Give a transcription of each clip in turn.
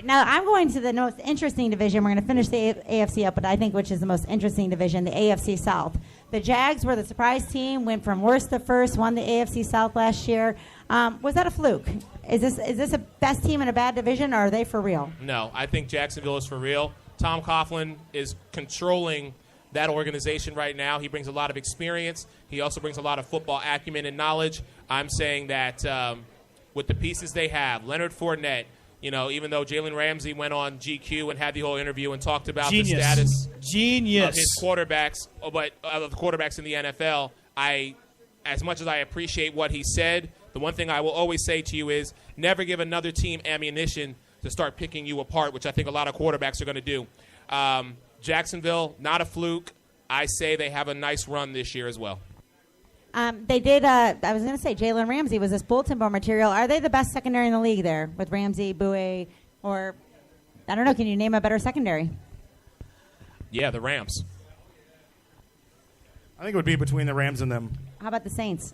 right, now I'm going to the most interesting division. We're going to finish the AFC up, but I think which is the most interesting division, the AFC South. The Jags were the surprise team, went from worst to first, won the AFC South last year. Was that a fluke? Is this a best team in a bad division, or are they for real? No, I think Jacksonville is for real. Tom Coughlin is controlling that organization right now. He brings a lot of experience. He also brings a lot of football acumen and knowledge. I'm saying that with the pieces they have, Leonard Fournette, even though Jalen Ramsey went on GQ and had the whole interview and talked about the status of his quarterbacks, but of the quarterbacks in the NFL, as much as I appreciate what he said, the one thing I will always say to you is never give another team ammunition to start picking you apart, which I think a lot of quarterbacks are going to do. Jacksonville, not a fluke. I say they have a nice run this year as well. They did, I was going to say, Jalen Ramsey was this bulletin board material. Are they the best secondary in the league there with Ramsey, Boue, or, I don't know, can you name a better secondary? Yeah, the Rams. I think it would be between the Rams and them. How about the Saints?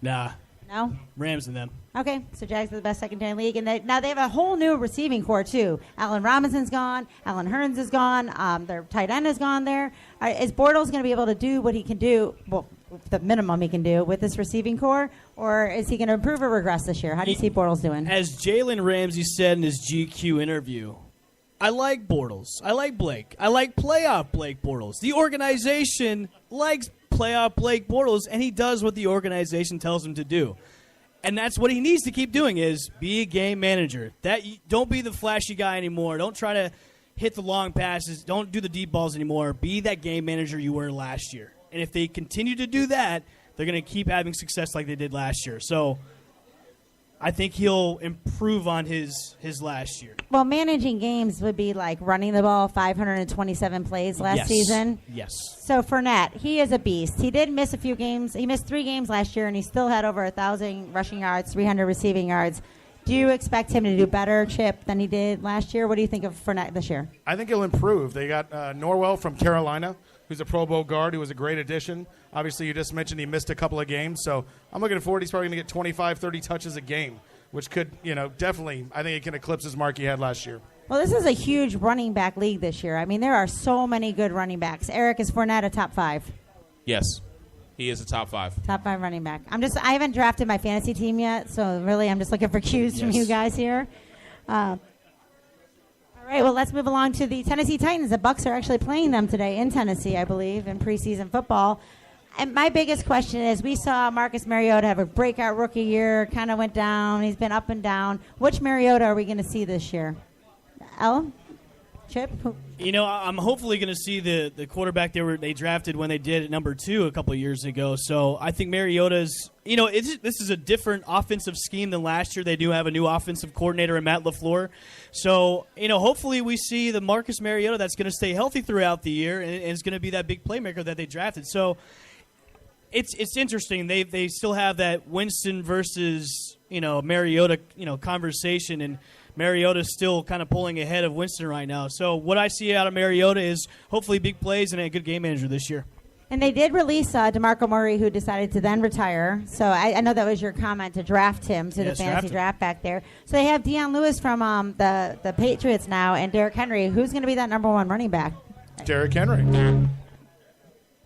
Nah. No? Rams and them. Okay, so Jags are the best secondary in the league. And now they have a whole new receiving core, too. Allen Robinson's gone. Allen Hurns is gone. Their tight end is gone there. Is Bortles going to be able to do what he can do, well, the minimum he can do with this receiving core, or is he going to improve or regress this year? How do you see Bortles doing? As Jalen Ramsey said in his GQ interview, I like Bortles. I like Blake. I like playoff Blake Bortles. The organization likes playoff Blake Bortles, and he does what the organization tells him to do. And that's what he needs to keep doing is be a game manager. Don't be the flashy guy anymore. Don't try to hit the long passes. Don't do the deep balls anymore. Be that game manager you were last year. And if they continue to do that, they're going to keep having success like they did last year. So I think he'll improve on his last year. Well, managing games would be like running the ball 527 plays last season. Yes. So Fournette, he is a beast. He did miss a few games. He missed 3 games last year, and he still had over 1,000 rushing yards, 300 receiving yards. Do you expect him to do better, Chip, than he did last year? What do you think of Fournette this year? I think he'll improve. They got Norwell from Carolina, who's a Pro Bowl guard, who was a great addition. Obviously, you just mentioned he missed a couple of games, so I'm looking forward. He's probably going to get 25, 30 touches a game, which could, definitely, I think it can eclipse his mark he had last year. Well, this is a huge running back league this year. I mean, there are so many good running backs. Eric, is Fournette a top 5? Yes, he is a top 5. Top 5 running back. I haven't drafted my fantasy team yet, so really I'm just looking for cues from you guys here. All right, well, let's move along to the Tennessee Titans. The Bucs are actually playing them today in Tennessee, I believe, in preseason football. And my biggest question is, we saw Marcus Mariota have a breakout rookie year, kind of went down. He's been up and down. Which Mariota are we going to see this year? Al? Chip? I'm hopefully going to see the quarterback they drafted when they did at number 2 a couple of years ago. So I think Mariota's, this is a different offensive scheme than last year. They do have a new offensive coordinator in Matt LaFleur. So, hopefully we see the Marcus Mariota that's going to stay healthy throughout the year and is going to be that big playmaker that they drafted. So it's interesting. They still have that Winston versus, Mariota, conversation, and Mariota's still kind of pulling ahead of Winston right now. So what I see out of Mariota is hopefully big plays and a good game manager this year. And they did release DeMarco Murray, who decided to then retire. So I know that was your comment to draft him to the fantasy draft back there. So they have Deion Lewis from the Patriots now and Derrick Henry. Who's going to be that number 1 running back? Derrick Henry.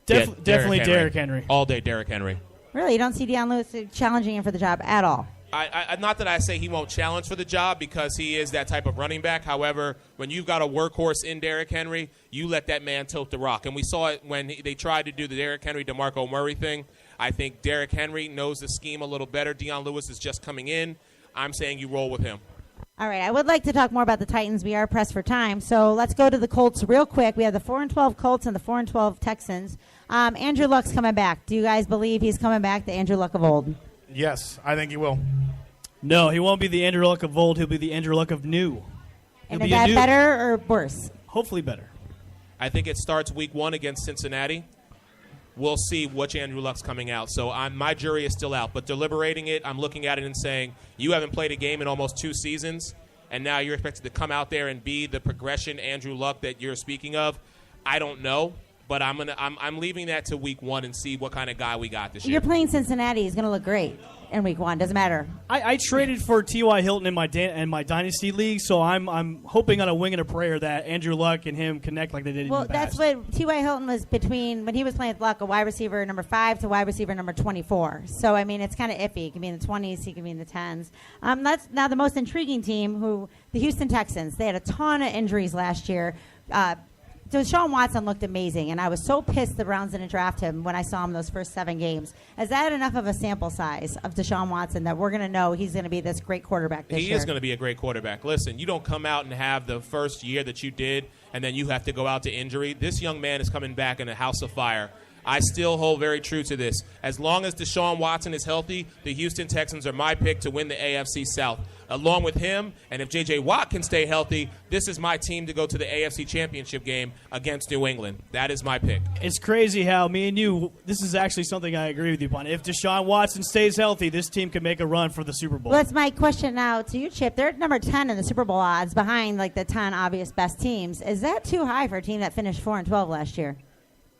Definitely Derrick Henry. All day Derrick Henry. Really? You don't see Deion Lewis challenging him for the job at all? I not that I say he won't challenge for the job because he is that type of running back. However, when you've got a workhorse in Derrick Henry, you let that man tilt the rock. And we saw it when they tried to do the Derrick Henry, DeMarco Murray thing. I think Derrick Henry knows the scheme a little better. Deion Lewis is just coming in. I'm saying you roll with him. All right, I would like to talk more about the Titans. We are pressed for time, so let's go to the Colts real quick. We have the 4-12 Colts and the 4-12 Texans. Andrew Luck's coming back. Do you guys believe he's coming back, the Andrew Luck of old? Yes, I think he will. No, he won't be the Andrew Luck of old. He'll be the Andrew Luck of new. And is that better or worse? Hopefully better. I think it starts week 1 against Cincinnati. We'll see which Andrew Luck's coming out. So my jury is still out. But deliberating it, I'm looking at it and saying, you haven't played a game in almost 2 seasons, and now you're expected to come out there and be the progression Andrew Luck that you're speaking of. I don't know. But I'm leaving that to week 1 and see what kind of guy we got this year. You're playing Cincinnati. He's going to look great. in week 1. Doesn't matter. I traded for T.Y. Hilton in my dynasty league, so I'm hoping on a wing and a prayer that Andrew Luck and him connect like they did Well, in the past. that's what T.Y. Hilton was between when he was playing with Luck, a wide receiver number 5 to wide receiver number 24. So, I mean, it's kind of iffy. He can be in the 20s. He can be in the 10s. That's now the most intriguing team, the Houston Texans. They had a ton of injuries last year. Deshaun Watson looked amazing, and I was so pissed the Browns didn't draft him when I saw him those first 7 games. Is that enough of a sample size of Deshaun Watson that we're going to know he's going to be this great quarterback this year? He is going to be a great quarterback. Listen, you don't come out and have the first year that you did, and then you have to go out to injury. This young man is coming back in a house of fire. I still hold very true to this. As long as Deshaun Watson is healthy, the Houston Texans are my pick to win the AFC South. Along with him, and if J.J. Watt can stay healthy, this is my team to go to the AFC Championship game against New England. That is my pick. It's crazy how me and you, this is actually something I agree with you upon. If Deshaun Watson stays healthy, this team can make a run for the Super Bowl. Well, that's my question now to you, Chip. They're at number 10 in the Super Bowl odds behind like the 10 obvious best teams. Is that too high for a team that finished 4-12 last year?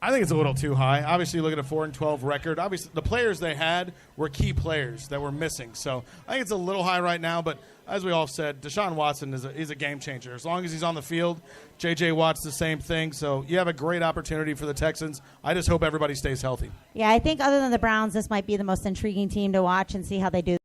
I think it's a little too high. Obviously, look at a 4-12 record. Obviously, the players they had were key players that were missing. So I think it's a little high right now. But as we all said, Deshaun Watson is a game changer. As long as he's on the field, J.J. Watt's the same thing. So you have a great opportunity for the Texans. I just hope everybody stays healthy. Yeah, I think other than the Browns, this might be the most intriguing team to watch and see how they do.